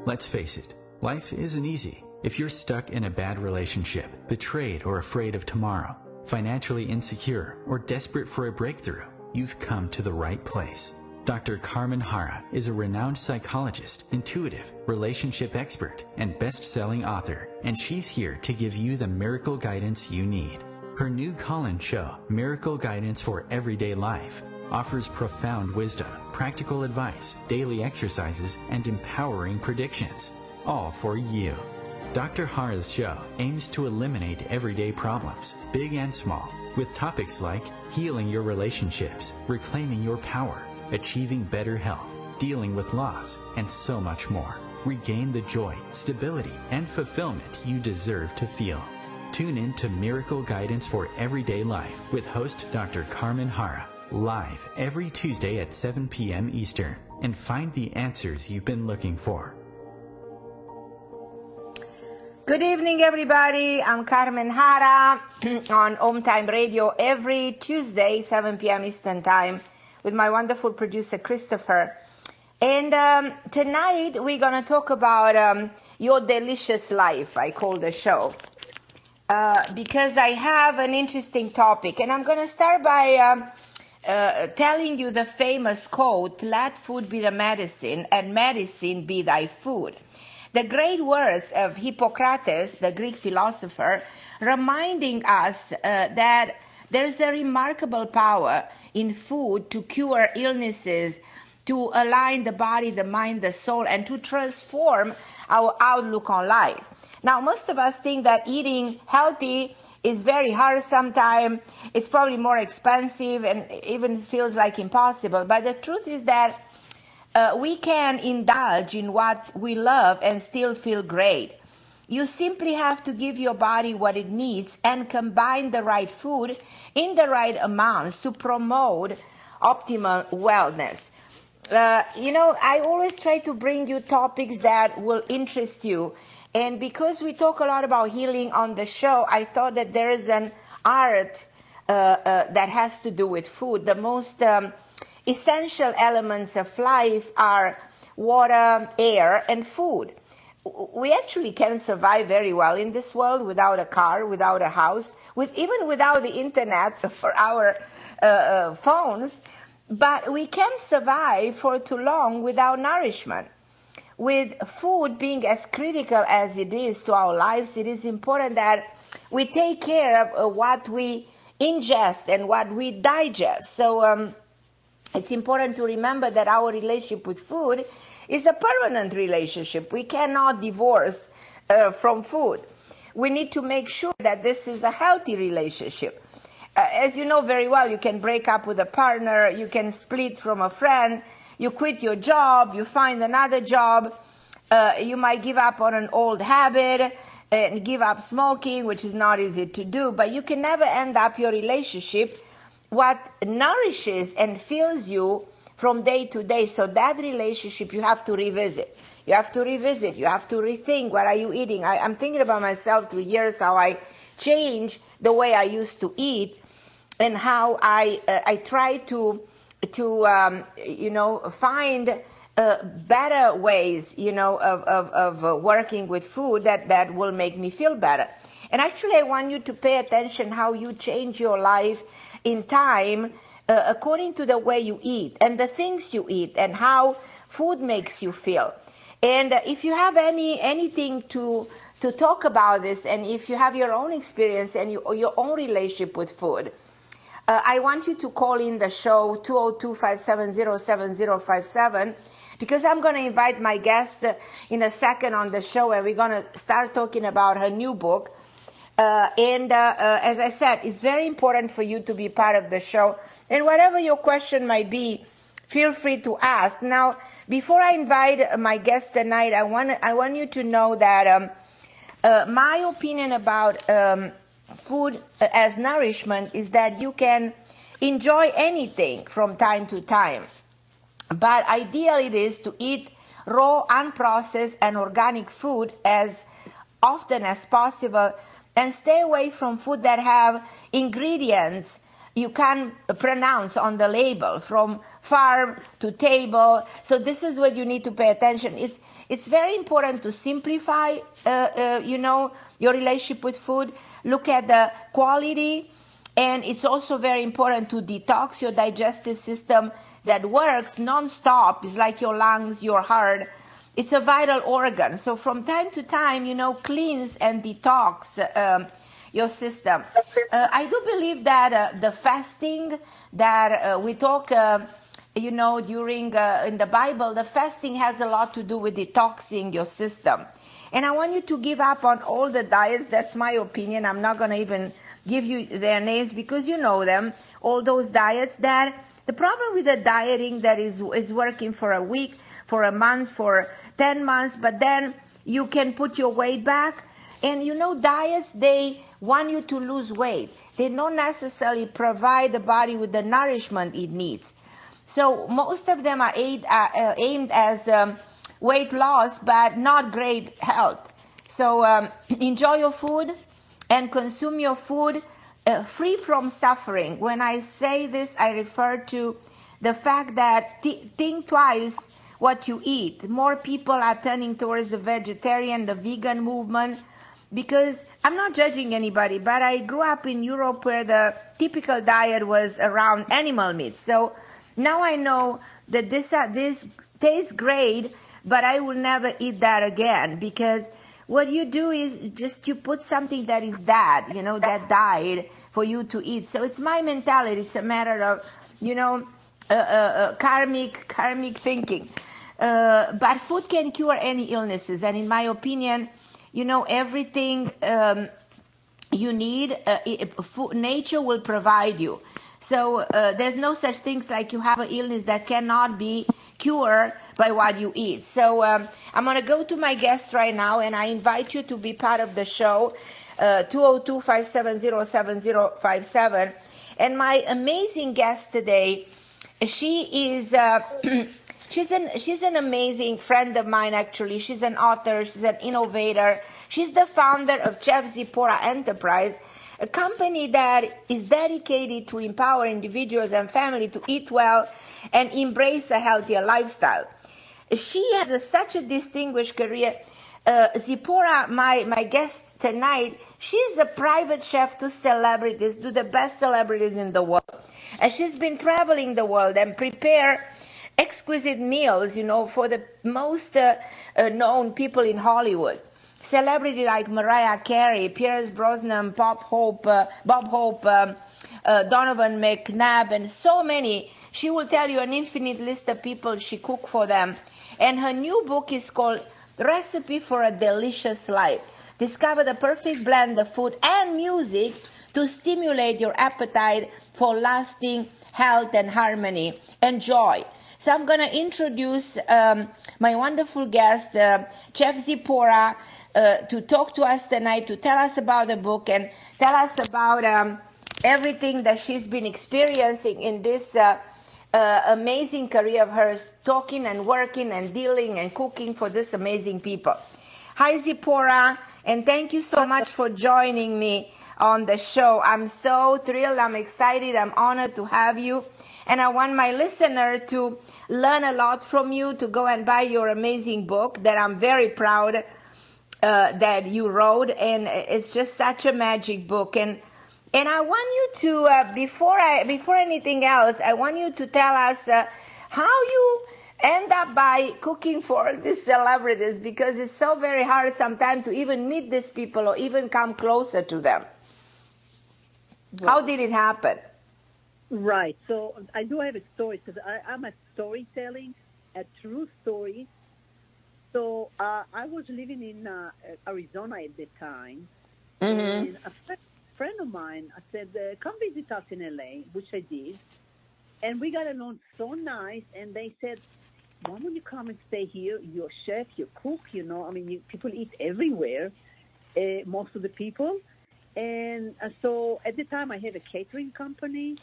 Let's face it, life isn't easy. If you're stuck in a bad relationship, betrayed or afraid of tomorrow, financially insecure, or desperate for a breakthrough, you've come to the right place. Dr. Carmen Harra is a renowned psychologist, intuitive, relationship expert, and best-selling author, and she's here to give you the miracle guidance you need. Her new call-in show, Miracle Guidance for Everyday Life, offers profound wisdom, practical advice, daily exercises, and empowering predictions, all for you. Dr. Harra's show aims to eliminate everyday problems, big and small, with topics like healing your relationships, reclaiming your power, achieving better health, dealing with loss, and so much more. Regain the joy, stability, and fulfillment you deserve to feel. Tune in to Miracle Guidance for Everyday Life with host Dr. Carmen Harra, live every Tuesday at 7 p.m. Eastern, and find the answers you've been looking for. Good evening, everybody. I'm Carmen Harra on OMTime Radio every Tuesday, 7 p.m. Eastern Time, with my wonderful producer, Christopher. And tonight, we're going to talk about Your Delicious Life, I call the show, because I have an interesting topic. And I'm going to start by telling you the famous quote, "Let food be the medicine, and medicine be thy food." The great words of Hippocrates, the Greek philosopher, reminding us that there's a remarkable power in food to cure illnesses, to align the body, the mind, the soul, and to transform our outlook on life. Now, most of us think that eating healthy is very hard sometimes. It's probably more expensive and even feels like impossible. But the truth is that we can indulge in what we love and still feel great. You simply have to give your body what it needs and combine the right food in the right amounts to promote optimum wellness. I always try to bring you topics that will interest you. And because we talk a lot about healing on the show, I thought that there is an art that has to do with food. The most essential elements of life are water, air, and food. We actually can survive very well in this world without a car, without a house, even without the internet for our phones. But we can survive for too long without nourishment. With food being as critical as it is to our lives, it is important that we take care of what we ingest and what we digest. So it's important to remember that our relationship with food is a permanent relationship. We cannot divorce from food. We need to make sure that this is a healthy relationship. As you know very well, you can break up with a partner, you can split from a friend, you quit your job, you find another job, you might give up on an old habit and give up smoking, which is not easy to do, but you can never end up your relationship. What nourishes and fills you from day to day. So that relationship you have to revisit. You have to rethink, what are you eating? I'm thinking about myself through years, how I changed the way I used to eat and how I try to find better ways, of working with food that will make me feel better. And actually, I want you to pay attention how you change your life in time according to the way you eat and the things you eat and how food makes you feel. And if you have anything to talk about this, and if you have your own experience and your own relationship with food, I want you to call in the show 202-570-7057, because I'm going to invite my guest in a second on the show, and we're going to start talking about her new book. As I said, it's very important for you to be part of the show. And whatever your question might be, feel free to ask. Now, before I invite my guest tonight, I want you to know that my opinion about food as nourishment is that you can enjoy anything from time to time. But ideal it is to eat raw, unprocessed, and organic food as often as possible, and stay away from food that have ingredients you can't pronounce on the label, from farm to table. So this is what you need to pay attention. it's very important to simplify, your relationship with food. Look at the quality. And it's also very important to detox your digestive system that works non-stop. It's like your lungs, your heart. It's a vital organ. So from time to time, cleanse and detox your system. I do believe that the fasting that we talk, during in the Bible, the fasting has a lot to do with detoxing your system. And I want you to give up on all the diets. That's my opinion. I'm not going to even give you their names because you know them. All those diets that the problem with the dieting that is working for a week, for a month, for 10 months, but then you can put your weight back. And diets, they want you to lose weight. They don't necessarily provide the body with the nourishment it needs. So most of them are aimed as weight loss, but not great health. So enjoy your food and consume your food free from suffering. When I say this, I refer to the fact that think twice what you eat. More people are turning towards the vegetarian, the vegan movement, because I'm not judging anybody, but I grew up in Europe where the typical diet was around animal meat. So now I know that this tastes great, but I will never eat that again, because what you do is just you put something that is that died for you to eat. So it's my mentality. It's a matter of, karmic thinking. But food can cure any illnesses. And in my opinion, everything you need, nature will provide you. So there's no such things like you have an illness that cannot be cured by what you eat. So I'm going to go to my guest right now, and I invite you to be part of the show, 202-570-7057. And my amazing guest today, she is she's an amazing friend of mine, actually. She's an author. She's an innovator. She's the founder of Chef Zipora Enterprise, a company that is dedicated to empower individuals and family to eat well and embrace a healthier lifestyle. She has such a distinguished career. Zipora, my guest tonight, she's a private chef to celebrities, to the best celebrities in the world. And she's been traveling the world and prepare exquisite meals, for the most known people in Hollywood. Celebrity like Mariah Carey, Pierce Brosnan, Bob Hope, Donovan McNabb, and so many. She will tell you an infinite list of people she cooked for them. And her new book is called Recipe for a Delicious Life. Discover the perfect blend of food and music to stimulate your appetite for lasting health and harmony and joy. So I'm going to introduce my wonderful guest, Chef Zipora, to talk to us tonight, to tell us about the book and tell us about everything that she's been experiencing in this amazing career of hers, talking and working and dealing and cooking for this amazing people. Hi, Zipora, and thank you so much for joining me on the show. I'm so thrilled. I'm excited. I'm honored to have you. And I want my listener to learn a lot from you, to go and buy your amazing book that I'm very proud that you wrote. And it's just such a magic book. And I want you to, before anything else, I want you to tell us how you end up by cooking for these celebrities, because it's so very hard sometimes to even meet these people or even come closer to them. Well, how did it happen? Right. So I do have a story, because I'm a storytelling, a true story. So I was living in Arizona at the time, and a friend of mine, I said, come visit us in LA, which I did. And we got along so nice, and they said, why don't you come and stay here? You're a chef, you cook, people eat everywhere, most of the people. And so at the time I had a catering company,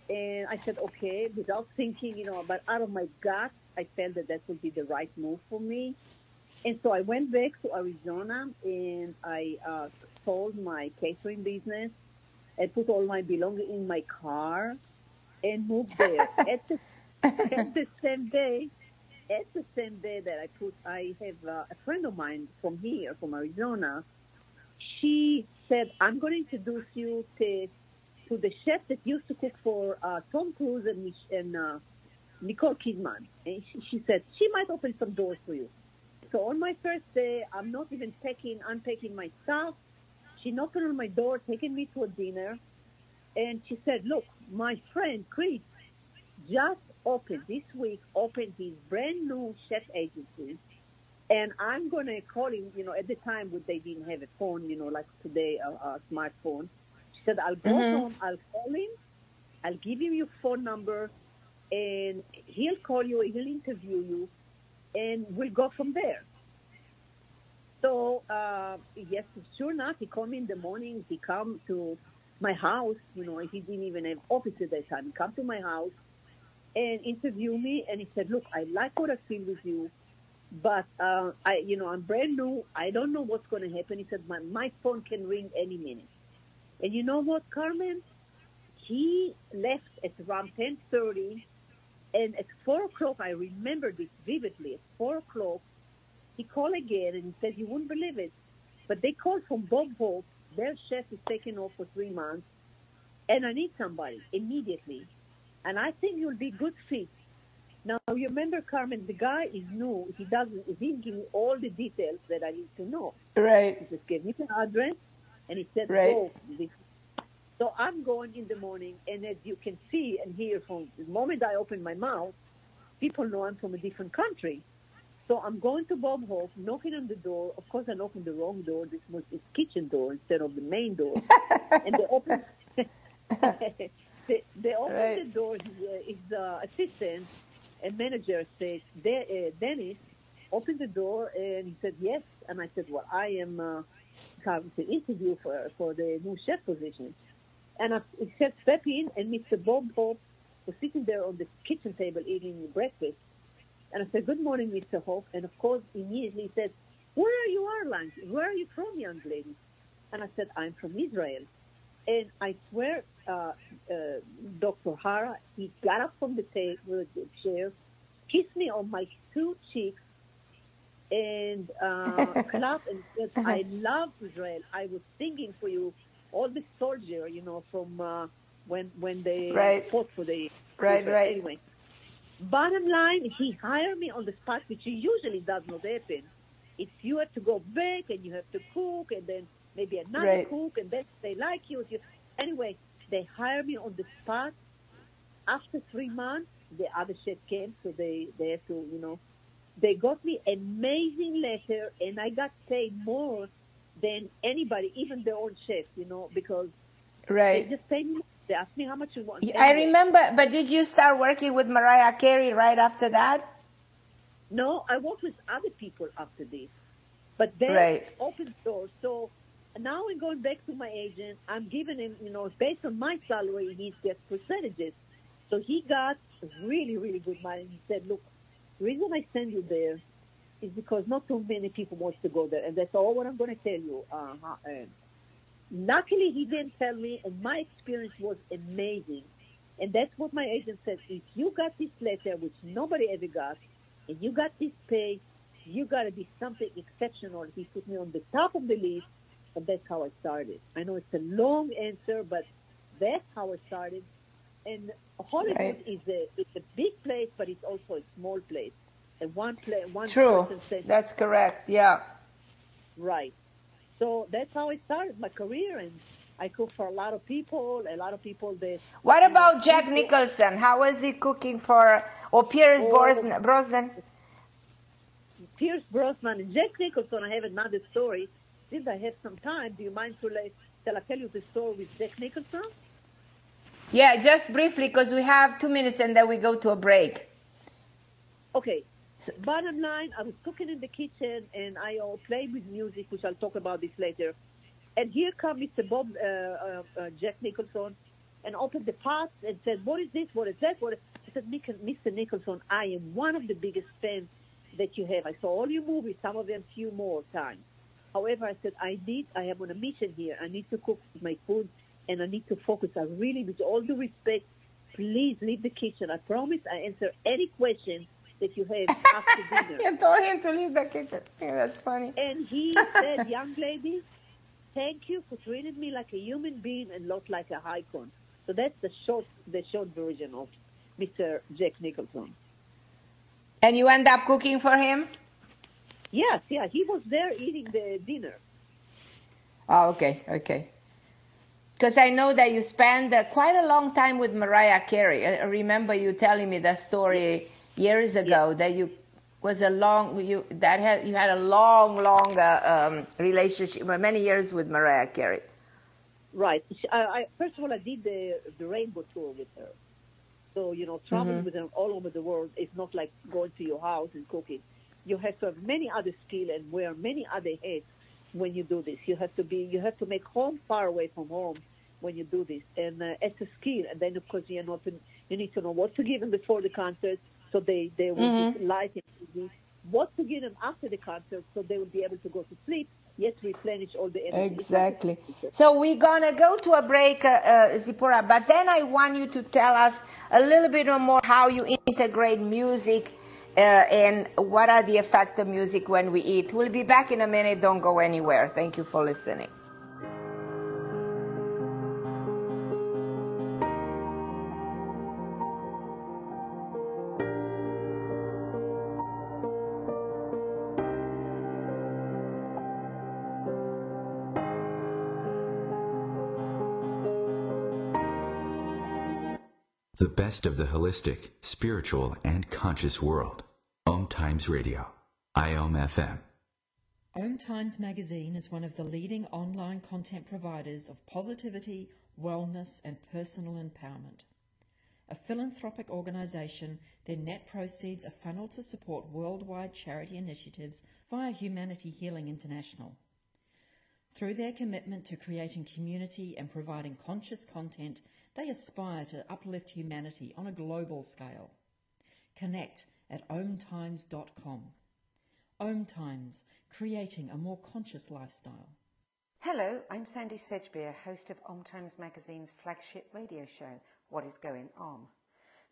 and I said, okay, without thinking, but out of my gut, I felt that would be the right move for me. And so I went back to Arizona, and I sold my catering business. I put all my belongings in my car and moved there. At the same day, at the same day that I have a friend of mine from here, from Arizona. She said, I'm going to introduce you to the chef that used to cook for Tom Cruise and Nicole Kidman. And she said, she might open some doors for you. So on my first day, I'm not even unpacking my stuff. She knocked on my door, taking me to a dinner. And she said, look, my friend Chris just this week opened his brand new chef agency. And I'm going to call him, at the time when they didn't have a phone, like today, a smartphone. She said, I'll go home, I'll call him, I'll give him your phone number, and he'll call you, he'll interview you, and we'll go from there. So, yes, sure enough, he called me in the morning. He come to my house, he didn't even have office at that time. He come to my house and interview me, and he said, look, I like what I feel with you, but I'm brand new. I don't know what's going to happen. He said, my phone can ring any minute. And you know what, Carmen? He left at around 10:30, and at 4 o'clock, I remember this vividly, at 4 o'clock, he called again, and he said, you wouldn't believe it, but they called from Bob Hope. Their chef is taking off for 3 months, and I need somebody immediately. And I think you'll be a good fit. Now, you remember, Carmen, the guy is new. He didn't give me all the details that I need to know. Right. He just gave me the address, and he said, right. Go. So I'm going in the morning, and as you can see and hear from the moment I open my mouth, people know I'm from a different country. So I'm going to Bob Hope, knocking on the door. Of course, I knocked on the wrong door. This was his kitchen door instead of the main door. And they open, they open right. the door. His assistant and manager said, Dennis, open the door. And he said, yes. And I said, well, I am coming to interview for the new chef position. And he said, step in. And Mr. Bob Hope was sitting there on the kitchen table eating breakfast. And I said, good morning, Mr. Hope. And, of course, immediately he said, where are you, Ireland? Where are you from, young lady? And I said, I'm from Israel. And I swear, Dr. Harra, he got up from the chair, kissed me on my 2 cheeks, and clapped and said, I love Israel. I was singing for you, all the soldiers, from when they right. fought for the Right, Israel. right. Anyway. Bottom line, he hired me on the spot, which usually does not happen. It's you have to go back and you have to cook and then maybe another right. cook and then they like you. Anyway, they hired me on the spot. After 3 months, the other chef came, so they had to, they got me an amazing letter, and I got paid more than anybody, even their own chef, because right. they just paid me. They asked me how much you want. I remember, but did you start working with Mariah Carey right after that? No, I worked with other people after this. But they right. opened doors. So now I'm going back to my agent. I'm giving him, based on my salary, he gets percentages. So he got really, really good money. He said, look, the reason I send you there is because not too many people want to go there. And that's all what I'm going to tell you. Luckily, he didn't tell me, and my experience was amazing. And that's what my agent said. If you got this letter, which nobody ever got, and you got this pay, you got to be something exceptional. He put me on the top of the list, and that's how I started. I know it's a long answer, but that's how I started. And Hollywood right. is a big place, but it's also a small place. And one True. person said, that's correct. Yeah. Right. So that's how I started my career, and I cook for a lot of people that... What about Jack Nicholson? How was he cooking for, or Pierce Brosnan? Pierce Brosnan and Jack Nicholson, I have another story. Since I have some time, do you mind shall I tell you the story with Jack Nicholson? Yeah, just briefly, because we have 2 minutes and then we go to a break. Okay. Bottom line, I was cooking in the kitchen, and I played with music, which I'll talk about this later. And here comes Mr. Jack Nicholson, and opened the pots and said, what is this? What is that? I said, Mr. Nicholson, I am one of the biggest fans that you have. I saw all your movies, some of them few more times. However, I said, I am on a mission here. I need to cook my food, and I need to focus. I really, with all due respect, please leave the kitchen. I promise I answer any question that you have after dinner. You told him to leave the kitchen. Yeah, that's funny. And he said, young lady, thank you for treating me like a human being and not like a icon. So that's the short version of Mr. Jack Nicholson. And you end up cooking for him? Yes, yeah. He was there eating the dinner. Oh, okay. Because I know that you spent quite a long time with Mariah Carey. I remember you telling me that story years ago, that you had a long relationship, many years with Mariah Carey. Right. First of all, I did the Rainbow Tour with her. So, traveling with her all over the world is not like going to your house and cooking. You have to have many other skills and wear many other hats when you do this. You have to make home far away from home when you do this. And it's a skill. And then, of course, you need to know what to give them before the concert so they will be light and easy. What to give them after the concert so they will be able to go to sleep, yet replenish all the energy. Exactly. So we're going to go to a break, Zipora, but then I want you to tell us a little bit more how you integrate music and what are the effects of music when we eat. We'll be back in a minute. Don't go anywhere. Thank you for listening. The best of the holistic, spiritual, and conscious world. OMTimes Radio. IOM FM. OMTimes magazine is one of the leading online content providers of positivity, wellness, and personal empowerment. A philanthropic organization, their net proceeds are funneled to support worldwide charity initiatives via Humanity Healing International. Through their commitment to creating community and providing conscious content, they aspire to uplift humanity on a global scale. Connect at omtimes.com. OMTimes, creating a more conscious lifestyle. Hello, I'm Sandy Sedgbeer, host of OMTimes Magazine's flagship radio show, What is Going On?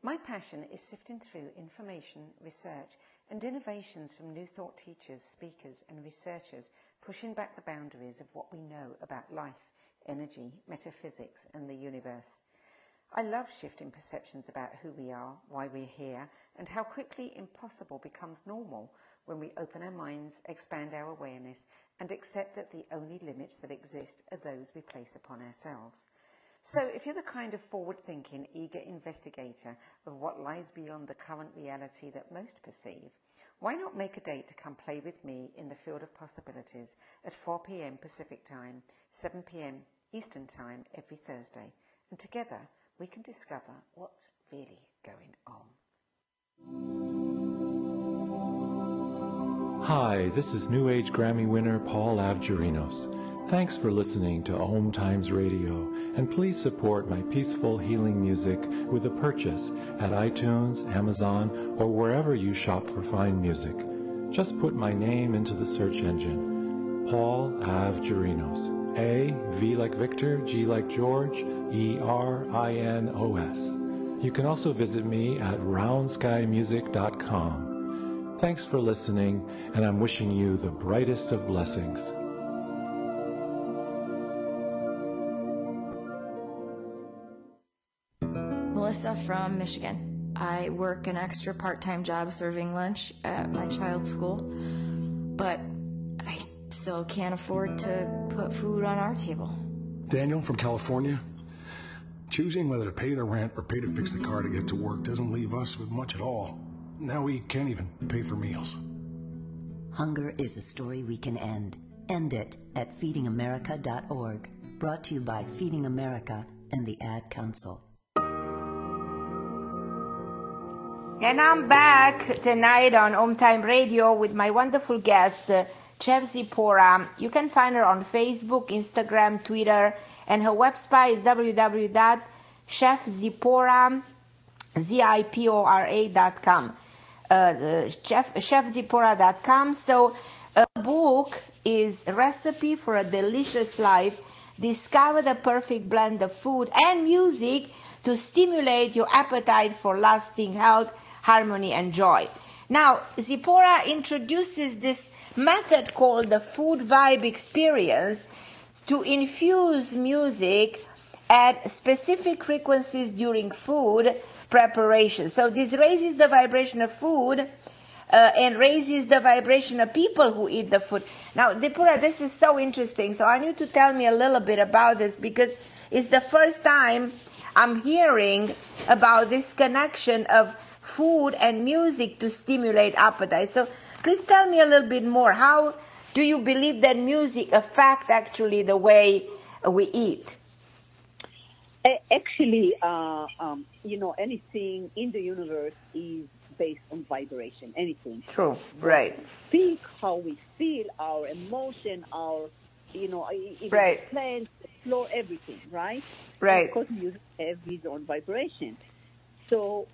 My passion is sifting through information, research, and innovations from new thought teachers, speakers, and researchers pushing back the boundaries of what we know about life, energy, metaphysics, and the universe. I love shifting perceptions about who we are, why we're here, and how quickly impossible becomes normal when we open our minds, expand our awareness, and accept that the only limits that exist are those we place upon ourselves. So if you're the kind of forward-thinking, eager investigator of what lies beyond the current reality that most perceive, why not make a date to come play with me in the field of possibilities at 4 p.m. Pacific Time, 7 p.m. Eastern Time every Thursday, and together we can discover what's really going on. Hi, this is New Age Grammy winner Paul Avgerinos. Thanks for listening to OMTimes Radio, and please support my peaceful healing music with a purchase at iTunes, Amazon, or wherever you shop for fine music. Just put my name into the search engine, Paul Avgerinos. A, V like Victor, G like George, E-R-I-N-O-S. You can also visit me at roundskymusic.com. Thanks for listening, and I'm wishing you the brightest of blessings. Melissa from Michigan. I work an extra part-time job serving lunch at my child's school, but I still can't afford to put food on our table. Daniel from California. Choosing whether to pay the rent or pay to fix the car to get to work doesn't leave us with much at all. Now we can't even pay for meals. Hunger is a story we can end. End it at feedingamerica.org. Brought to you by Feeding America and the Ad Council. And I'm back tonight on OMTime Radio with my wonderful guest, Chef Zipora. You can find her on Facebook, Instagram, Twitter, and her website is www.chefzipora.com. chefzipora.com. So a book is a recipe for a delicious life. Discover the perfect blend of food and music to stimulate your appetite for lasting health, harmony, and joy. Now, Zipora introduces this method called the food vibe experience to infuse music at specific frequencies during food preparation. So this raises the vibration of food and raises the vibration of people who eat the food. Now, Zipora, this is so interesting. So I need to tell me a little bit about this because it's the first time I'm hearing about this connection of food and music to stimulate appetite. So please tell me a little bit more. How do you believe that music affects actually the way we eat? Actually, anything in the universe is based on vibration. Anything. True. Right. Speak how we feel, our emotion, our, even right. the plants, the floor, everything. Right. Right. And of course, music has its own vibration. So,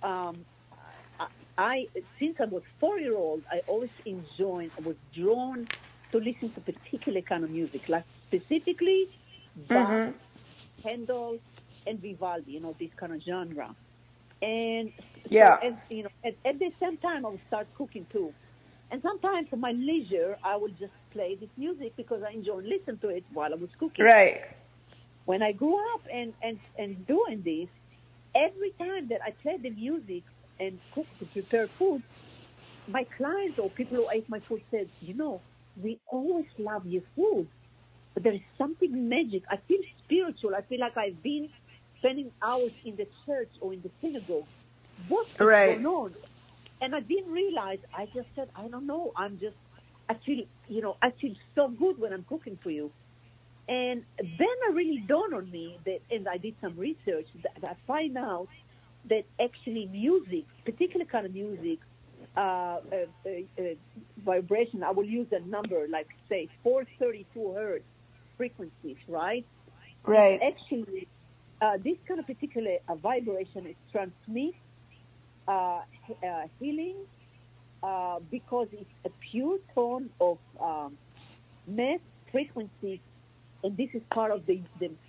since I was 4-year-old, I always I was drawn to listen to particular kind of music, like specifically Bach, Handel, and Vivaldi, this kind of genre. And so, at the same time, I would start cooking too. And sometimes for my leisure, I would just play this music because I enjoy listening to it while I was cooking. Right. When I grew up and doing this, every time that I played the music and cooked to prepare food, my clients or people who ate my food said, we always love your food, but there is something magic. I feel spiritual. I feel like I've been spending hours in the church or in the synagogue. What's going on? And I didn't realize. I just said, I don't know. I feel so good when I'm cooking for you. And then it really dawned on me that, and I did some research, that I find out that actually music, particular kind of music, vibration, I will use a number like, say, 432 hertz frequencies, right? Right. Actually, this kind of particular vibration is transmit healing because it's a pure tone of mass frequencies, and this is part of the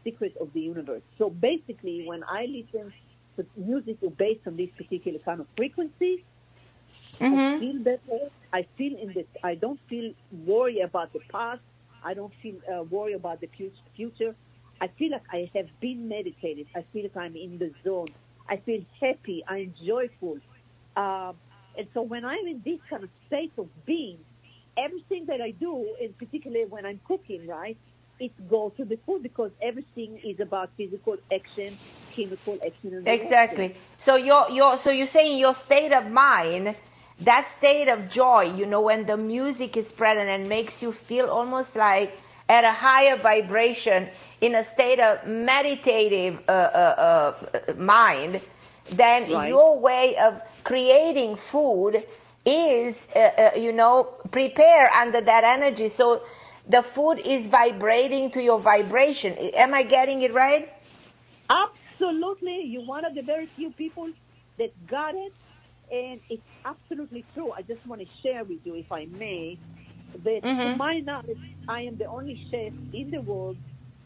secret of the universe. So basically, when I listen to music based on this particular kind of frequency, I feel better. I don't feel worried about the past. I don't feel worried about the future. I feel like I have been meditated. I feel like I'm in the zone. I feel happy. I'm joyful. And so when I'm in this kind of state of being, everything that I do, in particular when I'm cooking, right, it goes to the food because everything is about physical action, chemical action, and exactly. Reaction. So you're saying your state of mind, that state of joy, when the music is present and makes you feel almost like at a higher vibration, in a state of meditative mind, then your way of creating food is, prepare under that energy. So the food is vibrating to your vibration. Am I getting it right? Absolutely. You're one of the very few people that got it. And it's absolutely true. I just want to share with you, if I may, that to my knowledge, I am the only chef in the world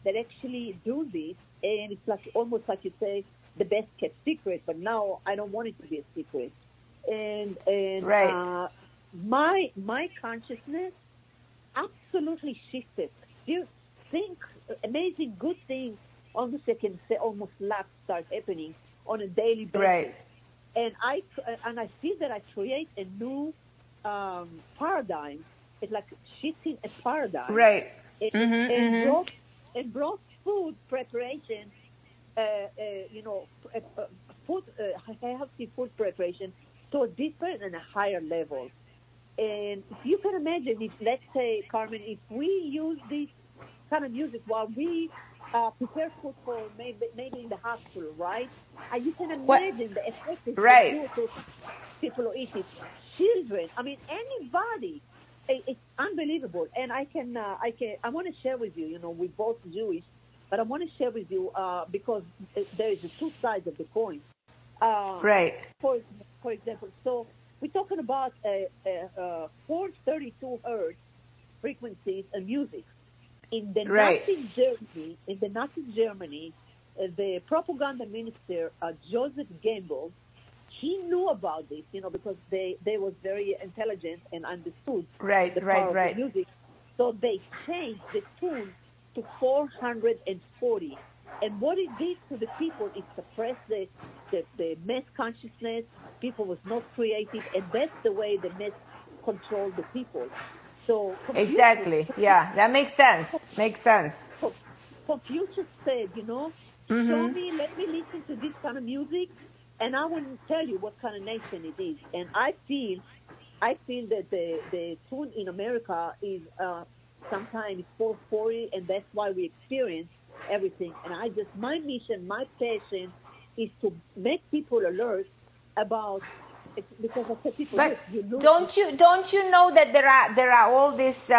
that actually do this. And it's like almost like you say, the best kept secret. But now I don't want it to be a secret. And my consciousness absolutely shifted. You think amazing good things, almost I can say, almost luck start happening on a daily basis. Right. And I feel that I create a new paradigm. It's like shifting a paradigm. Right. And brought food preparation, healthy food preparation to a different and a higher level. And if you can imagine, if let's say, Carmen, if we use this kind of music while we prepare food for maybe in the hospital, right? You can imagine the effect it will do to people who eat it. Children, I mean, anybody. It's unbelievable. And I want to share with you, we're both Jewish, but I want to share with you because there is two sides of the coin. For example, so we're talking about 432 hertz frequencies and music. In the Nazi Germany, the propaganda minister Joseph Goebbels he knew about this, because they was very intelligent and understood Right, the power right. of the music. So they changed the tune to 440. And what it did to the people, it suppressed the mass consciousness. People was not creative, and that's the way the mass controlled the people. So exactly, yeah, that makes sense. Makes sense. Confucius said, show me, let me listen to this kind of music, and I will tell you what kind of nation it is. And I feel that the tune in America is sometimes 440, and that's why we experience everything. And my mission, my passion is to make people alert about it, because I said people, but look, don't you know that there are all these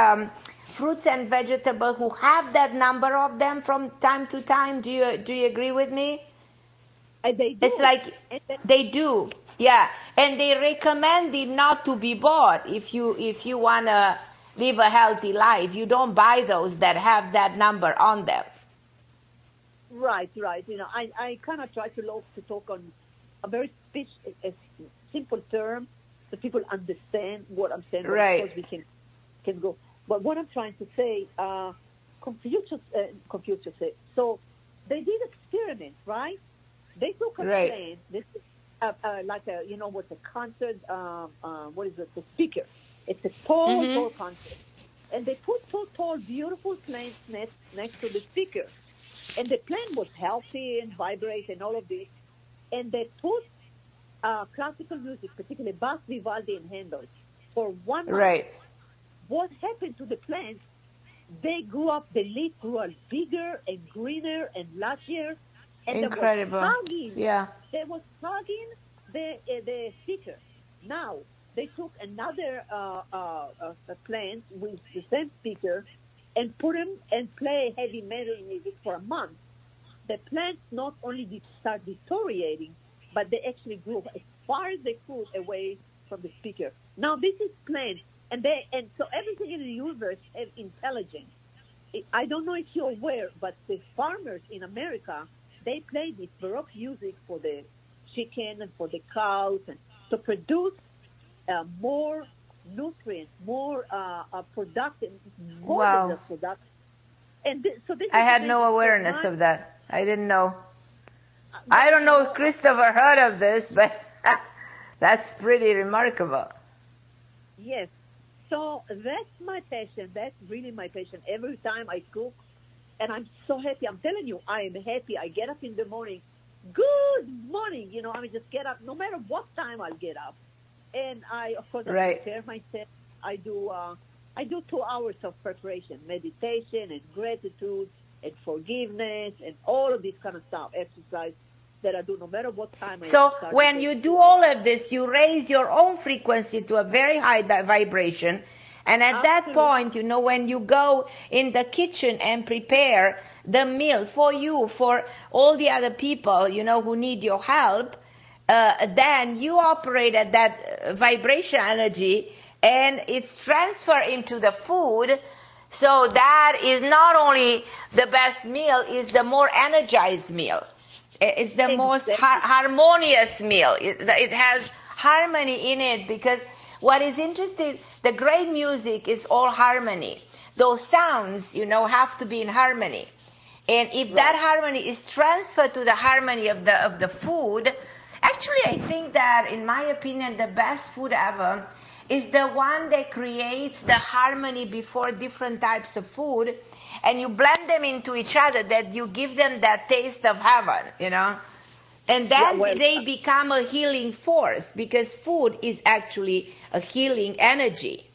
fruits and vegetables who have that number of them from time to time? Do you agree with me? They do. It's like they do, yeah, and they recommend it not to be bought if you wanna live a healthy life. You don't buy those that have that number on them. Right. I kind of try to talk on a very simple term so people understand what I'm saying. Right. Of course, we can go. But what I'm trying to say, Confucius said, so they did experiments, right? They took a plant, this like what's a concert, what is it, the speaker. It's a tall concert. And they put tall, beautiful plants next to the speaker. And the plant was healthy and vibrate and all of this. And they put classical music, particularly Bach, Vivaldi, and Handel, for 1 month. Right. What happened to the plants? They grew up, the leaf grew up bigger and greener and luscier. And incredible. They was hugging the speaker. Now, they took another plant with the same speaker and put him and play heavy metal music for a month. The plants not only did start deteriorating, but they actually grew as far as they could away from the speaker. Now this is plants, and so everything in the universe has intelligence. I don't know if you're aware, but the farmers in America, they play this Baroque music for the chicken and for the cows, and to produce more nutrients, more productive, more than just production. And so this I had no awareness of that. I didn't know. I don't know if Christopher heard of this, but that's pretty remarkable. Yes. So that's my passion. That's really my passion. Every time I cook, and I'm so happy. I'm telling you, I am happy. I get up in the morning. Good morning. I just get up. No matter what time I'll get up. And I prepare myself. I do 2 hours of preparation, meditation and gratitude and forgiveness and all of this kind of stuff, exercise that I do no matter what time I start. So when you do all of this, you raise your own frequency to a very high vibration. And at that point, when you go in the kitchen and prepare the meal for you, for all the other people, who need your help, then you operate at that vibration energy, and it's transferred into the food. So that is not only the best meal, it's the more energized meal. It's the most harmonious meal. It has harmony in it, because what is interesting, the great music is all harmony. Those sounds, have to be in harmony. And if that harmony is transferred to the harmony of the food, actually I think that, in my opinion, the best food ever is the one that creates the harmony before different types of food, and you blend them into each other, that you give them that taste of heaven, And then they become a healing force, because food is actually a healing energy.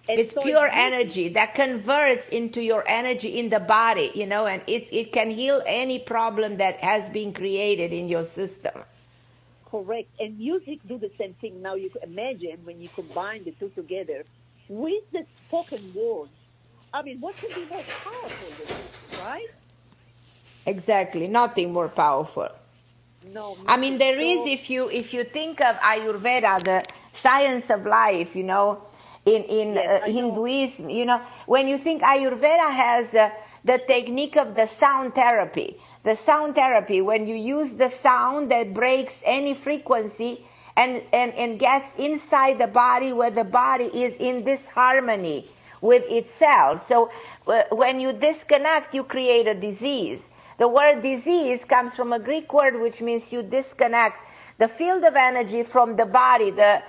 It's so pure energy that converts into your energy in the body, and it can heal any problem that has been created in your system. Correct. And music do the same thing. Now you can imagine when you combine the two together with the spoken words. I mean, what could be more powerful than this, right? Exactly. Nothing more powerful. No. I mean, there is, if you think of Ayurveda, the science of life, in Hinduism, when you think Ayurveda has the technique of the sound therapy, the sound therapy, when you use the sound that breaks any frequency and gets inside the body, where the body is in this harmony with itself. So when you disconnect, you create a disease. The word disease comes from a Greek word which means you disconnect the field of energy from the body, the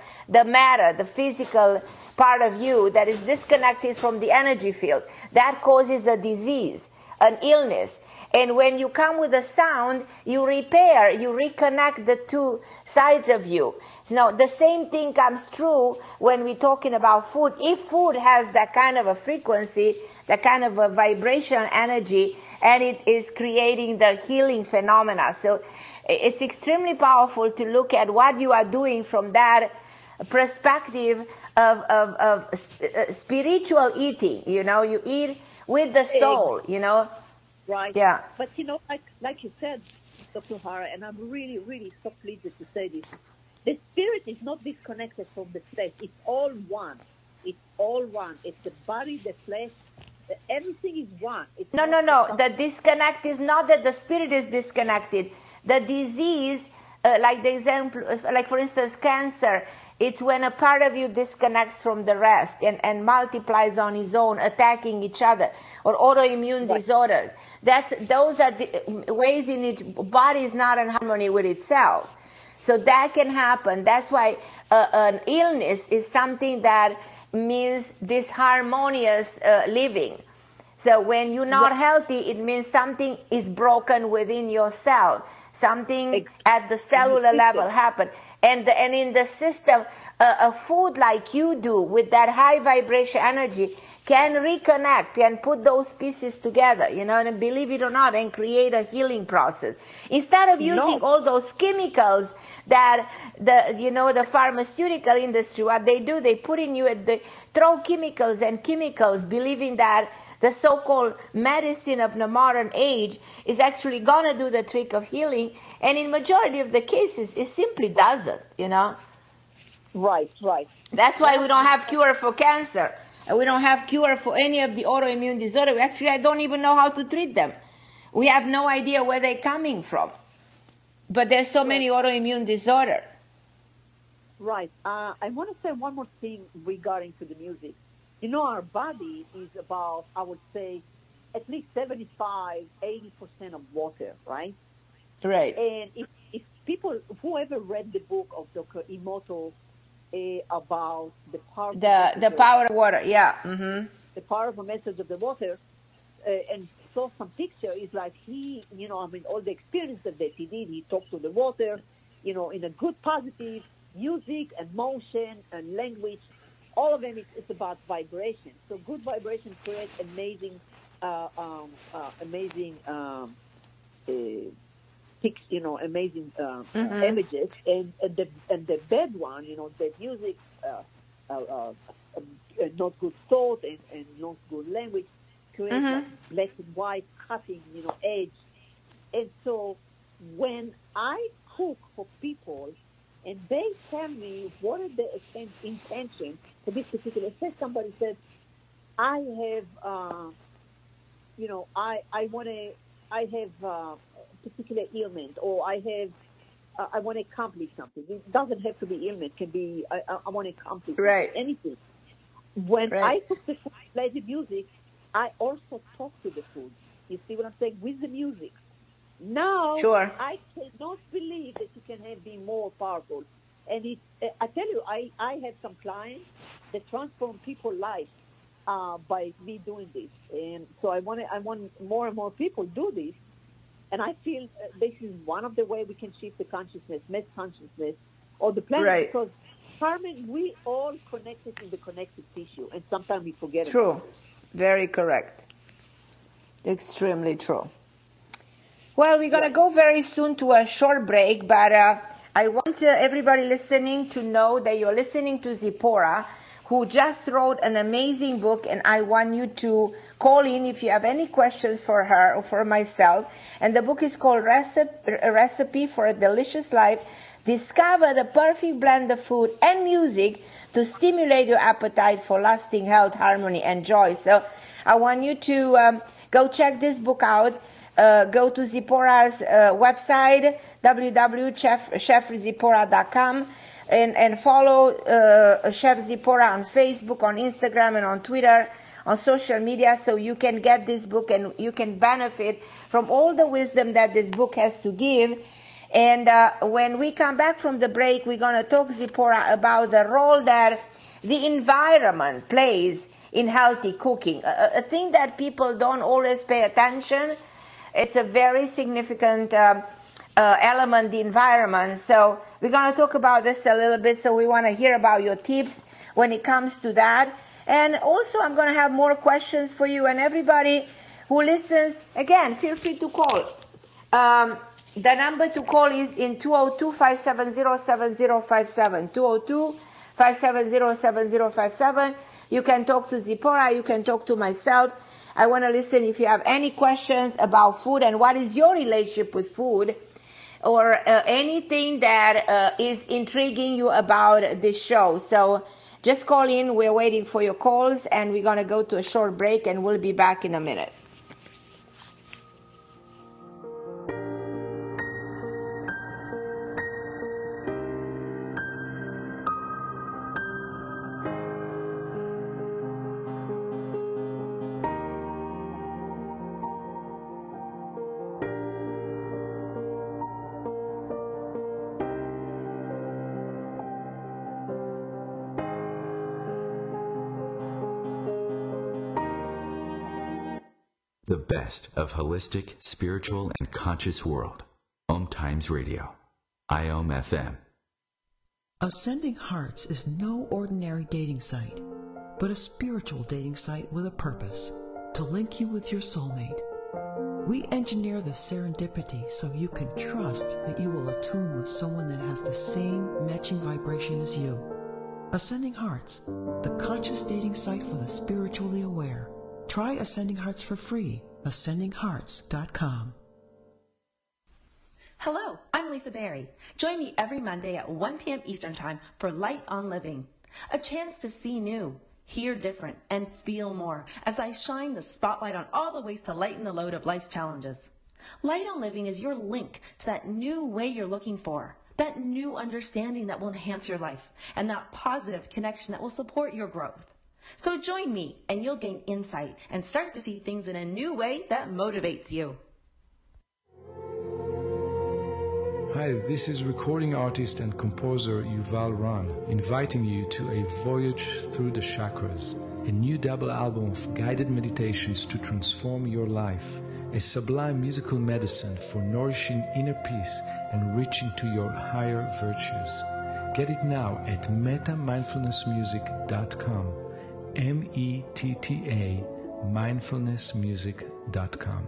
matter, the physical part of you that is disconnected from the energy field. That causes a disease, an illness. And when you come with a sound, you repair, you reconnect the two sides of you. Now, the same thing comes true when we're talking about food. If food has that kind of a frequency, that kind of a vibrational energy, and it is creating the healing phenomena. So it's extremely powerful to look at what you are doing from that perspective of spiritual eating. You know, you eat with the soul, you know. Right. Yeah. But, you know, like you said, Dr. Harra, and I'm really, really so pleased to say this, the spirit is not disconnected from the flesh. It's all one. It's all one. It's the body, the flesh. Everything is one. It's no. The disconnect is not that the spirit is disconnected. The disease, like the example, like for instance, cancer, it's when a part of you disconnects from the rest and multiplies on its own, attacking each other, or autoimmune disorders. Those are the ways in which body is not in harmony with itself. So that can happen. That's why an illness is something that means disharmonious living. So when you're not healthy, it means something is broken within yourself. Something at the cellular level happened. And in the system, a food like you do with that high vibration energy can reconnect and put those pieces together, you know, and believe it or not, and create a healing process. Instead of using all those chemicals that the pharmaceutical industry, what they do, they put in you, they throw chemicals and chemicals, believing that the so-called medicine of the modern age is actually going to do the trick of healing. And in majority of the cases, it simply doesn't, you know. Right. That's why we don't have cure for cancer. And we don't have cure for any of the autoimmune disorders. Actually, I don't even know how to treat them. We have no idea where they're coming from. But there's so many autoimmune disorders. Right. I want to say one more thing regarding to the music. You know, our body is about, I would say, at least 75, 80% of water, right? Right. And if people, whoever read the book of Dr. Emoto about the power the power of water, yeah. Mm-hmm. The power of a message of the water, and saw some picture, is like he, you know, I mean, all the experience that he did, he talked to the water, you know, in a good, positive music and motion and language. All of them, it's about vibration. So good vibration creates amazing pics, you know, amazing images. And the bad one, you know, the music, not good thought and not good language, creates like black and white cutting, you know, edge. And so when I cook for people, and they tell me what is the intention for this particular. Say somebody said, I have, you know, I have a particular ailment, or I want to accomplish something. It doesn't have to be ailment. It can be I want to accomplish anything. When I cook the food, play the music, I also talk to the food. You see what I'm saying? With the music. Now, I cannot believe that you can be more powerful. And I tell you, I have some clients that transform people's lives by me doing this. And so I want more and more people do this. And I feel this is one of the ways we can shift the consciousness, mass consciousness, of the planet. Right. Because, Carmen, we all connected in the connective tissue, and sometimes we forget it. True. Very correct. Extremely true. Well, we're going to go very soon to a short break, but I want everybody listening to know that you're listening to Zipora, who just wrote an amazing book, and I want you to call in if you have any questions for her or for myself. And the book is called Recipe for a Delicious Life. Discover the perfect blend of food and music to stimulate your appetite for lasting health, harmony, and joy. So I want you to go check this book out. go to Zipora's website, www.chefzipora.com, and follow Chef Zipora on Facebook, on Instagram, and on Twitter, on social media, so you can get this book and you can benefit from all the wisdom that this book has to give. And when we come back from the break, we're going to talk, Zipora, about the role that the environment plays in healthy cooking, a thing that people don't always pay attention. It's a very significant element, the environment. So we're going to talk about this a little bit, so we want to hear about your tips when it comes to that. And also, I'm going to have more questions for you, and everybody who listens, again, feel free to call. The number to call is in 202-570-7057, 202-570-7057. You can talk to Zipora, you can talk to myself. I want to listen if you have any questions about food and what is your relationship with food, or anything that is intriguing you about this show. So just call in. We're waiting for your calls, and we're going to go to a short break, and we'll be back in a minute. The best of holistic, spiritual, and conscious world. OMTimes Radio. IOM FM. Ascending Hearts is no ordinary dating site, but a spiritual dating site with a purpose, to link you with your soulmate. We engineer the serendipity so you can trust that you will attune with someone that has the same matching vibration as you. Ascending Hearts, the conscious dating site for the spiritually aware. Try Ascending Hearts for free. AscendingHearts.com. Hello, I'm Lisa Berry. Join me every Monday at 1 p.m. Eastern Time for Light on Living. A chance to see new, hear different, and feel more as I shine the spotlight on all the ways to lighten the load of life's challenges. Light on Living is your link to that new way you're looking for, that new understanding that will enhance your life, and that positive connection that will support your growth. So join me, and you'll gain insight and start to see things in a new way that motivates you. Hi, this is recording artist and composer Yuval Ron, inviting you to a voyage through the chakras, a new double album of guided meditations to transform your life, a sublime musical medicine for nourishing inner peace and reaching to your higher virtues. Get it now at metamindfulnessmusic.com. METTA mindfulnessmusic.com.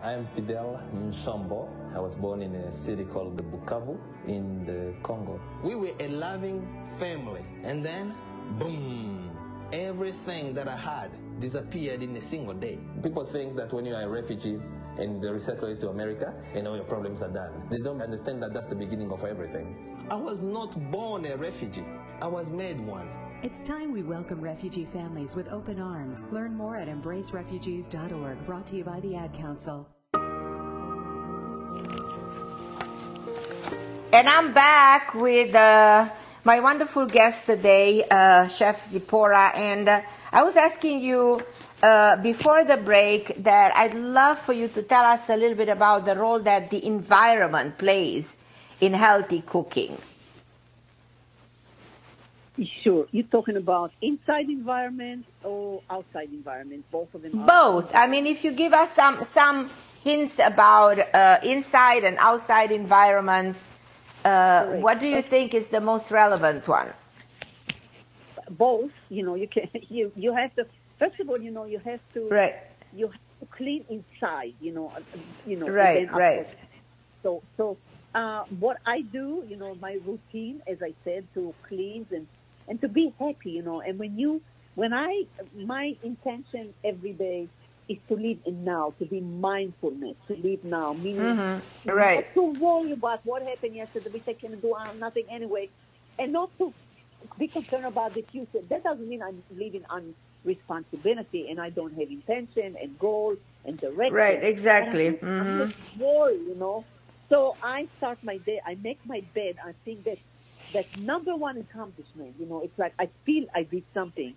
I am Fidel Nshambo. I was born in a city called the Bukavu in the Congo. We were a loving family, and then, boom, everything that I had disappeared in a single day. People think that when you are a refugee and they resettle you to America, and all your problems are done. They don't understand that that's the beginning of everything. I was not born a refugee. I was made one. It's time we welcome refugee families with open arms. Learn more at embracerefugees.org, brought to you by the Ad Council. And I'm back with my wonderful guest today, Chef Zipora. And I was asking you before the break that I'd love for you to tell us a little bit about the role that the environment plays in healthy cooking. Sure. You're talking about inside environment or outside environment? Both of them? Both. I mean, if you give us some hints about inside and outside environment, what do you think is the most relevant one? Both. You can. You have to. First of all, you have to. Right. You have to clean inside. Right. Right. So what I do, my routine, as I said, to cleanse and to be happy, and my intention every day is to live in now, to be mindfulness, to live now, meaning right. not to worry about what happened yesterday, which I can do nothing anyway, and not to be concerned about the future. That doesn't mean I'm living responsibility, and I don't have intention and goal and direction. Right, exactly. I'm just worried, So I start my day, I make my bed. I think that's number one accomplishment. It's like I feel I did something.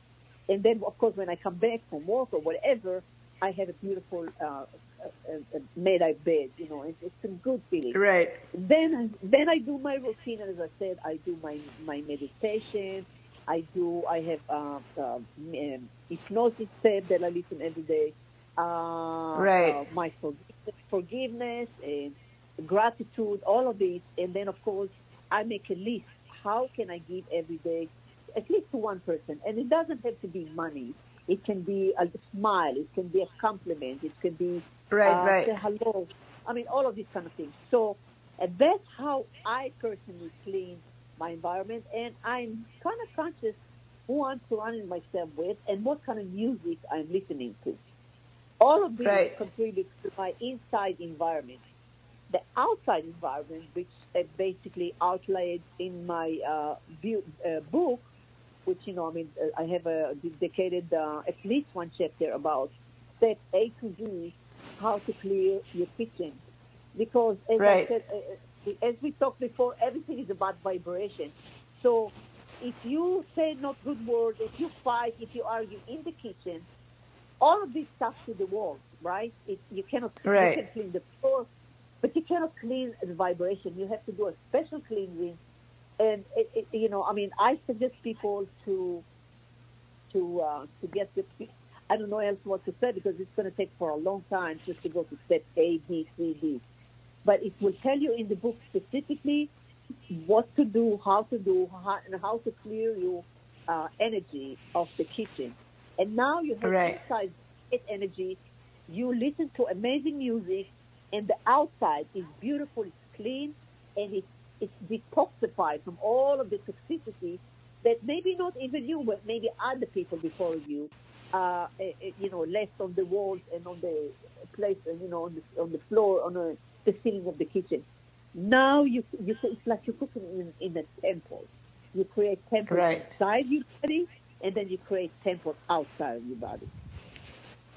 And then, of course, when I come back from work or whatever, I have a beautiful made-up bed. It's a good feeling. Right. Then I do my routine, and as I said, I do my meditation. I have hypnosis tape that I listen every day. Right. My forgiveness and gratitude, all of these, and then of course I make a list. How can I give every day, at least to one person? And it doesn't have to be money. It can be a smile. It can be a compliment. It can be say hello. I mean, all of these kind of things. So that's how I personally clean my environment, and I'm kind of conscious who I'm surrounding myself with and what kind of music I'm listening to. All of these contribute to my inside environment. The outside environment, which basically outlaid in my book, which, I have dedicated at least one chapter about step A to Z, how to clear your kitchen. Because, as I said, as we talked before, everything is about vibration. So if you say not good words, if you fight, if you argue in the kitchen, all of this stuff to the walls, right? You cannot you can clean the floor, but you cannot clean the vibration. You have to do a special cleansing. And, I suggest people to get the, I don't know else what to say because it's going to take for a long time just to go to step A, B, C, D. But it will tell you in the book specifically what to do, how to do, and how to clear your energy of the kitchen. And now you have inside energy. You listen to amazing music, and the outside is beautiful, it's clean, and it's detoxified from all of the toxicity that maybe not even you, but maybe other people before you, left on the walls and on the place, on the floor, on the ceiling of the kitchen. Now it's like you're cooking in a temple. You create temples inside your body, and then you create temples outside of your body.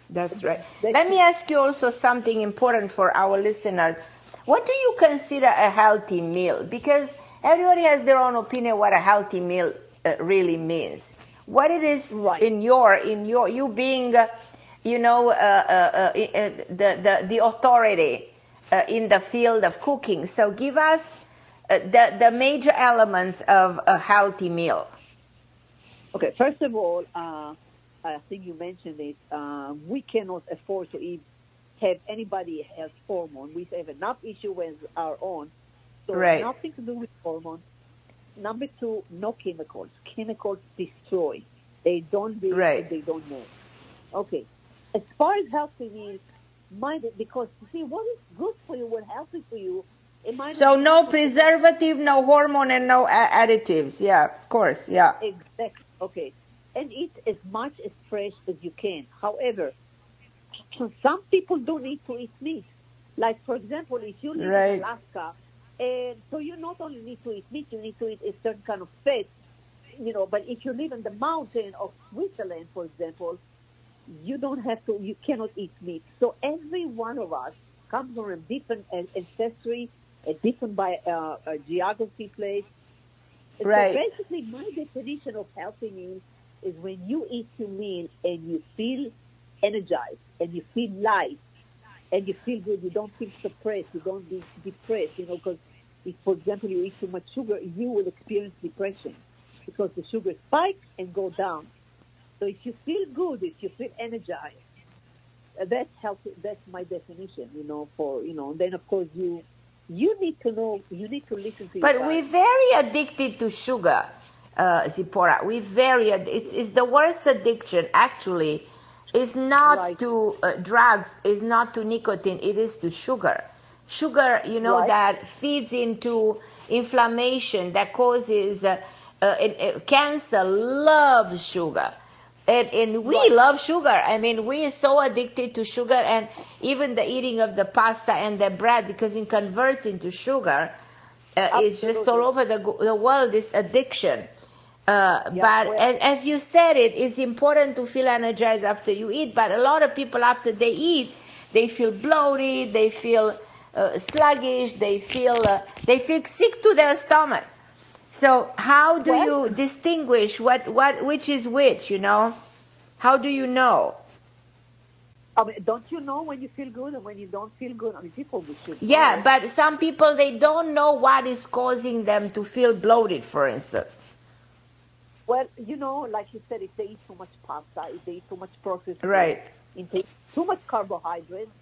That's right. Let me ask you also something important for our listeners. What do you consider a healthy meal? Because everybody has their own opinion what a healthy meal really means. What it is in your you being, the authority in the field of cooking. So give us the major elements of a healthy meal. Okay, first of all, I think you mentioned it. We cannot afford to have anybody else hormone. We have enough issue with our own. So nothing to do with hormones. Number two, no chemicals. Chemicals destroy. They don't do they don't know. Okay. As far as healthy meals, because you see what is good for you, what healthy for you. So no preservative, no hormone, and no additives. Yeah, of course. Yeah. Exactly. Okay. And eat as much as fresh as you can. However, some people don't need to eat meat. Like, for example, if you live in Alaska, and so you not only need to eat meat, you need to eat a certain kind of fat, but if you live in the mountain of Switzerland, for example, you cannot eat meat. So every one of us comes from a different ancestry, a different geography place. So basically, my definition of healthy meals is when you eat your meal and you feel energized and you feel light and you feel good. You don't feel suppressed. You don't be depressed, because if, for example, you eat too much sugar, you will experience depression because the sugar spikes and go down. So if you feel good, if you feel energized, that's healthy. That's my definition, then of course you need to know, you need to listen to your body. But we're very addicted to sugar, Zipora. It's the worst addiction, actually. It's not to drugs, it's not to nicotine, it is to sugar. Sugar, that feeds into inflammation, that causes cancer, loves sugar. And we love sugar. I mean, we are so addicted to sugar, and even the eating of the pasta and the bread, because it converts into sugar, is just all over the world, this addiction. But as you said, it's important to feel energized after you eat. But a lot of people, after they eat, they feel bloated, they feel sluggish, they feel sick to their stomach. So how do you distinguish which is which? How do you know? I mean, don't you know when you feel good and when you don't feel good? I mean, people should. Yeah, but some people, they don't know what is causing them to feel bloated, for instance. Well, like you said, if they eat too much pasta, if they eat too much processed right, food, intake too much carbohydrates.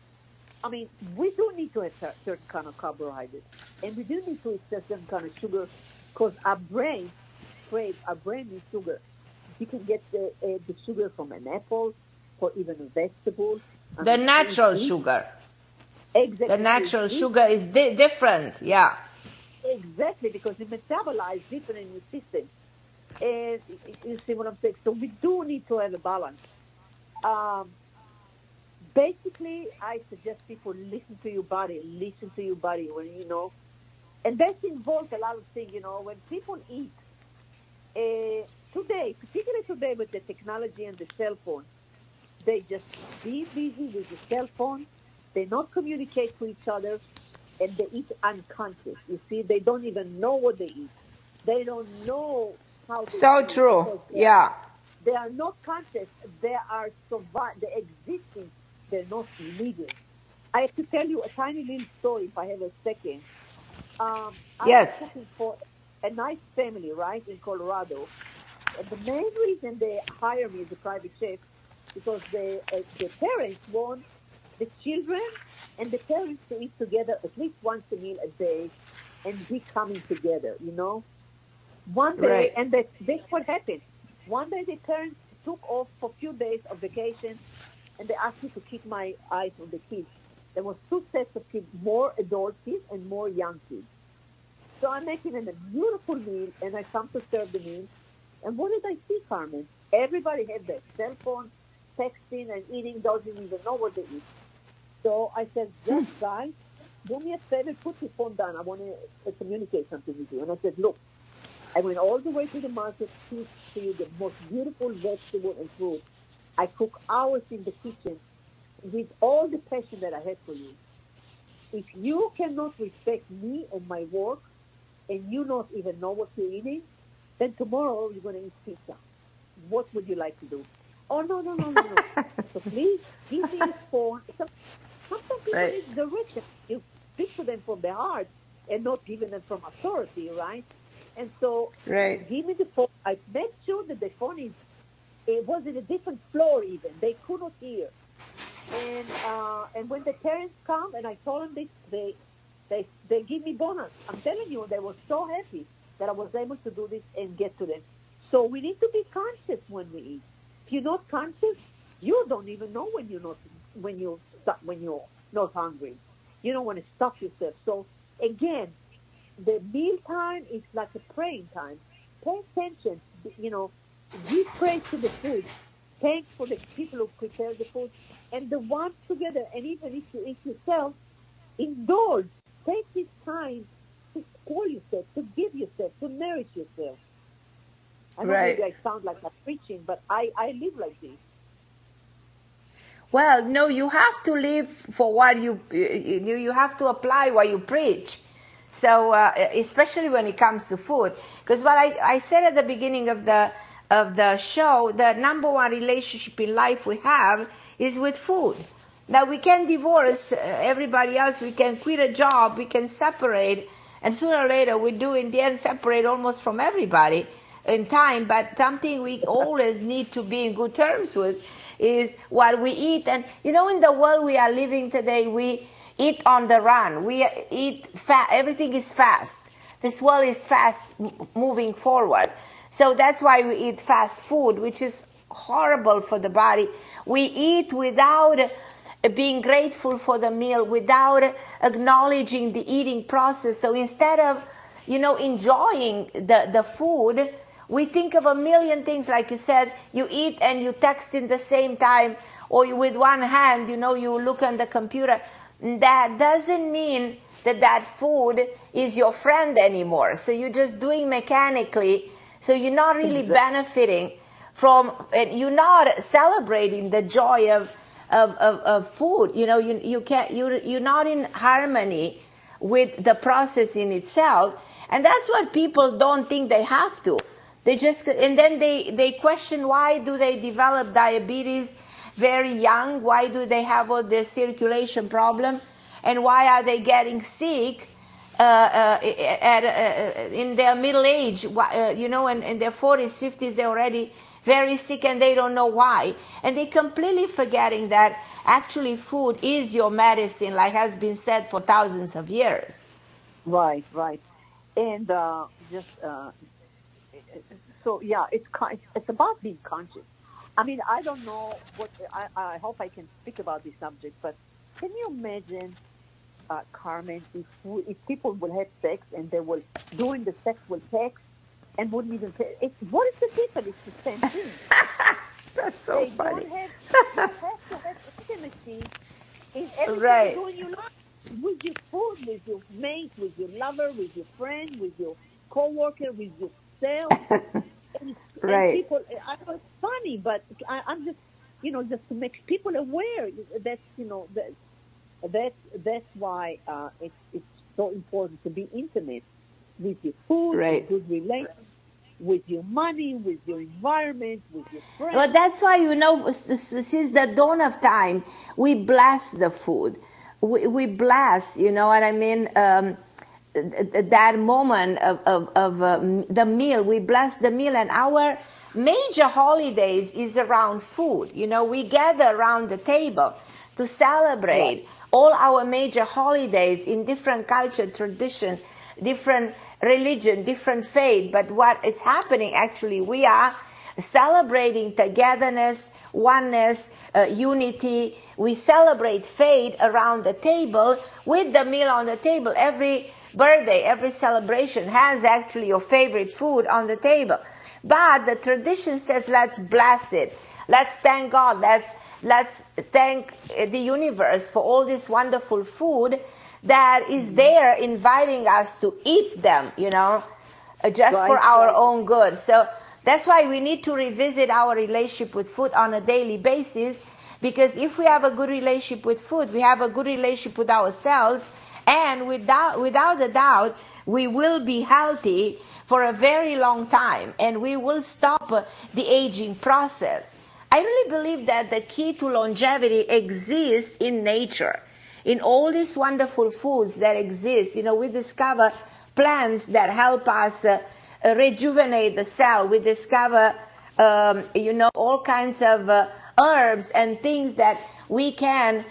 I mean, we do need to have certain kind of carbohydrates, and we do need to eat certain kind of sugar, because our brain needs sugar. You can get the sugar from an apple, or even a vegetable. The natural sugar. Exactly. The natural sugar is different, yeah. Exactly, because it metabolizes different in your system. And you see what I'm saying? So we do need to have a balance. Basically, I suggest people listen to your body when and that involves a lot of things, when people eat. Particularly today with the technology and the cell phone, they just be busy with the cell phone. They not communicate to each other, and they eat unconscious. You see, they don't even know what they eat. They don't know how they so eat. True, yeah. They are not conscious. They are they're existing. They're not living. I have to tell you a tiny little story, if I have a second. Yes. I was cooking for a nice family, right, in Colorado. And the main reason they hire me as a private chef, because the parents want the children and the parents to eat together at least once a meal a day and be coming together, One day, right. and that's what happened. One day the parents took off for a few days of vacation, and they asked me to keep my eyes on the kids. There was 2 sets of kids, more adult kids and more young kids. So I'm making them a beautiful meal, and I come to serve the meal. And what did I see, Carmen? Everybody had their cell phone, texting and eating, doesn't even know what they eat. So I said, just guys, do me a favor, put your phone down. I want to communicate something with you. And I said, look, I went all the way to the market to see the most beautiful vegetable and fruit. I cook hours in the kitchen with all the passion that I had for you. If you cannot respect me and my work, and you don't even know what you're eating, then tomorrow you're going to eat pizza. What would you like to do? Oh, no. So please, give me your phone. Sometimes people need direction. You speak to them from their heart and not giving them from authority, right? And so, give me the phone. I made sure that the phone was in a different floor even. They could not hear. And when the parents come and I told them this, they give me bonus. I'm telling you, they were so happy that I was able to do this and get to them. So we need to be conscious when we eat. If you're not conscious, you don't even know when you're not hungry. You don't want to stuff yourself. So again, the meal time is like a praying time. Pay attention. Give praise to the food. Thanks for the people who prepare the food and the ones together. And even if you eat yourself, indulge. Take this time to spoil yourself, to give yourself, to nourish yourself. I know maybe I sound like I'm preaching, but I live like this. Well, no, you have to live for what you have to apply what you preach. So, especially when it comes to food, because what I said at the beginning of the show, the number one relationship in life we have is with food. Now, we can divorce everybody else, we can quit a job, we can separate, and sooner or later we do in the end separate almost from everybody in time, but something we always need to be in good terms with is what we eat. And in the world we are living today, we eat on the run, we eat fast, everything is fast. This world is fast moving forward. So that's why we eat fast food, which is horrible for the body. We eat without being grateful for the meal, without acknowledging the eating process. So instead of, enjoying the food, we think of a million things. Like you said, you eat and you text in the same time, or you, with one hand, you look on the computer. That doesn't mean that food is your friend anymore. So you're just doing mechanically So you're not really benefiting from, and you're not celebrating the joy of food. You know, you can't, you're not in harmony with the process in itself. And that's what people don't think they have to. They just, and then they question, why do they develop diabetes very young? Why do they have all this circulation problem? And why are they getting sick in their middle age? You know, and in their 40s, 50s, they're already very sick and they don't know why. And they completely forgetting that actually food is your medicine, like has been said for thousands of years. Right, right. And so yeah, it's about being conscious. I mean, I don't know what, I hope I can speak about this subject, but can you imagine, Carmen, if people will have sex and they will, during the sex, will text and wouldn't even pay? What is the difference? It's the same thing. That's so funny. You have to have intimacy in everything you do in your life. With your food, with your mate, with your lover, with your friend, with your co-worker, with yourself. And people, I know it's funny, but I'm just, you know, just to make people aware that, you know, that's why it's so important to be intimate with your food, with good relations, with your money, with your environment, with your friends. Well, that's why, you know, since the dawn of time, we bless the food. We bless, you know what I mean? That moment of the meal, we bless the meal, and our major holidays is around food. You know, we gather around the table to celebrate all our major holidays in different culture, tradition, different religion, different faith. But what is happening, actually, we are celebrating togetherness, oneness, unity. We celebrate faith around the table with the meal on the table. Every birthday, every celebration has actually your favorite food on the table. But the tradition says, let's bless it. Let's thank God. Let's thank the universe for all this wonderful food that is there, inviting us to eat them, you know, just for our own good. So that's why we need to revisit our relationship with food on a daily basis, because if we have a good relationship with food, we have a good relationship with ourselves, and without a doubt, we will be healthy for a very long time, and we will stop the aging process. I really believe that the key to longevity exists in nature, in all these wonderful foods that exist. You know, we discover plants that help us rejuvenate the cell. We discover, you know, all kinds of herbs and things that we can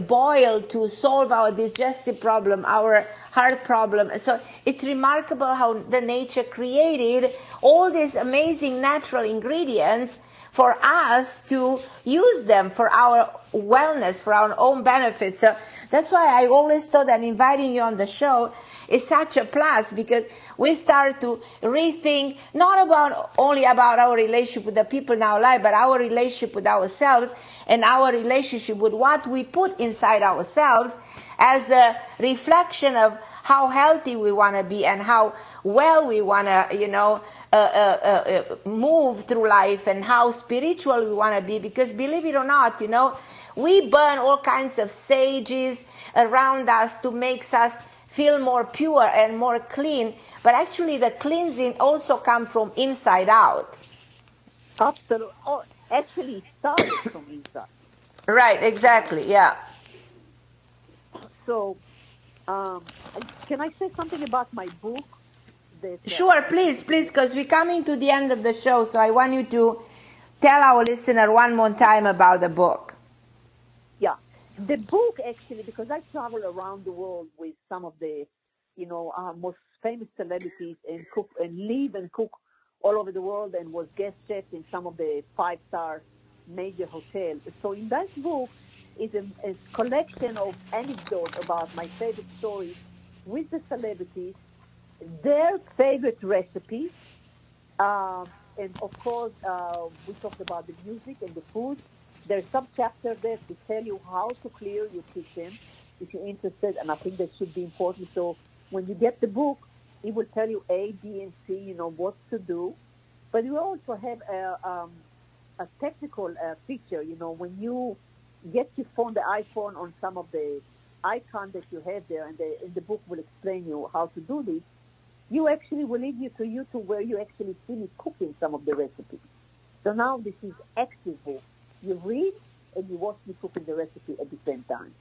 boil to solve our digestive problem, our heart problem. So it's remarkable how the nature created all these amazing natural ingredients for us to use them for our wellness, for our own benefits. So that's why I always thought that inviting you on the show is such a plus, because we start to rethink not only about our relationship with the people in our life, but our relationship with ourselves and our relationship with what we put inside ourselves as a reflection of how healthy we want to be and how well we want to, you know, move through life, and how spiritual we want to be. Because believe it or not, you know, we burn all kinds of sages around us to make us feel more pure and more clean. But actually the cleansing also comes from inside out. Absolutely. Oh, actually, it starts from inside. Right, exactly, yeah. So, can I say something about my book? Sure, please, because we're coming to the end of the show, so I want you to tell our listener one more time about the book. Yeah, the book, actually, because I travel around the world with some of the, you know, most famous celebrities, and cook and live and cook all over the world, and was guest chef in some of the 5-star major hotels. So in that book is a collection of anecdotes about my favorite stories with the celebrities, their favorite recipes, and of course, we talked about the music and the food. There's some chapter there to tell you how to clear your kitchen if you're interested, and I think that should be important. So when you get the book, it will tell you A, B, and C, you know, what to do. But you also have a technical feature, you know, when you get your phone, the iPhone, on some of the icons that you have there, and the book will explain you how to do this, you actually will lead you to YouTube where you actually see me cooking some of the recipes. So now this is active book. You read and you watch me cooking the recipe at the same time.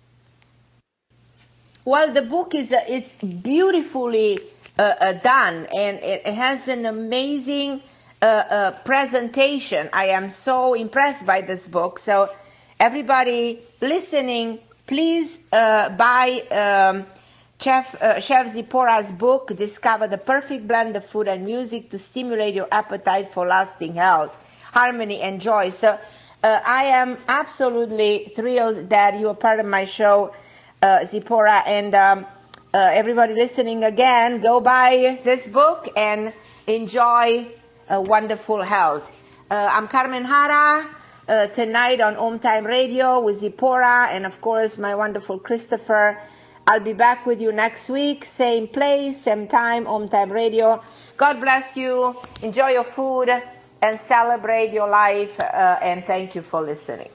Well, the book is it's beautifully done, and it has an amazing presentation. I am so impressed by this book. So everybody listening, please buy Chef Zipora's book, Discover the Perfect Blend of Food and Music to Stimulate Your Appetite for Lasting Health, Harmony, and Joy. So I am absolutely thrilled that you are part of my show, Zipora, and everybody listening again, go buy this book and enjoy wonderful health. I'm Carmen Harra, tonight on OMTime Radio with Zipora and, of course, my wonderful Christopher. I'll be back with you next week, same place, same time, OMTime Radio. God bless you. Enjoy your food and celebrate your life, and thank you for listening.